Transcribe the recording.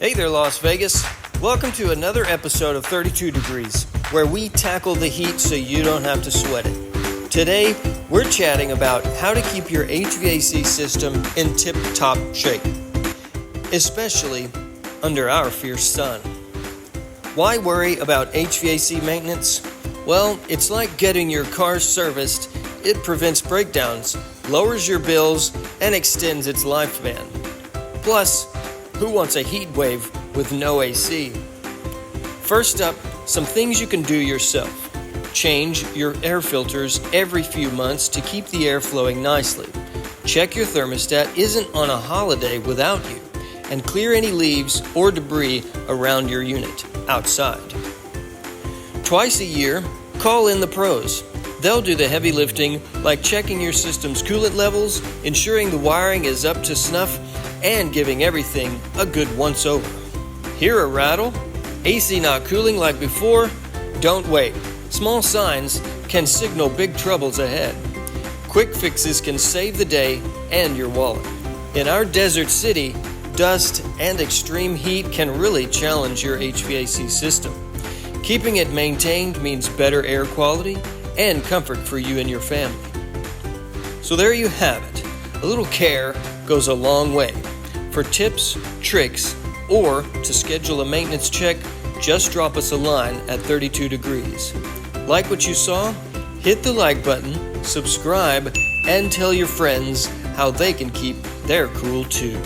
Hey there, Las Vegas. Welcome to another episode of 32 Degrees, where we tackle the heat so you don't have to sweat it. Today, we're chatting about how to keep your HVAC system in tip-top shape, especially under our fierce sun. Why worry about HVAC maintenance? Well, it's like getting your car serviced. It prevents breakdowns, lowers your bills, and extends its lifespan. Plus, who wants a heat wave with no AC? First up, some things you can do yourself. Change your air filters every few months to keep the air flowing nicely. Check your thermostat isn't on a holiday without you, and clear any leaves or debris around your unit outside. Twice a year, call in the pros. They'll do the heavy lifting, like checking your system's coolant levels, ensuring the wiring is up to snuff, and giving everything a good once-over. Hear a rattle? AC not cooling like before? Don't wait. Small signs can signal big troubles ahead. Quick fixes can save the day and your wallet. In our desert city, dust and extreme heat can really challenge your HVAC system. Keeping it maintained means better air quality and comfort for you and your family. So there you have it. A little care goes a long way. For tips, tricks, or to schedule a maintenance check, just drop us a line at 32 Degrees. Like what you saw? Hit the like button, subscribe, and tell your friends how they can keep their cool too.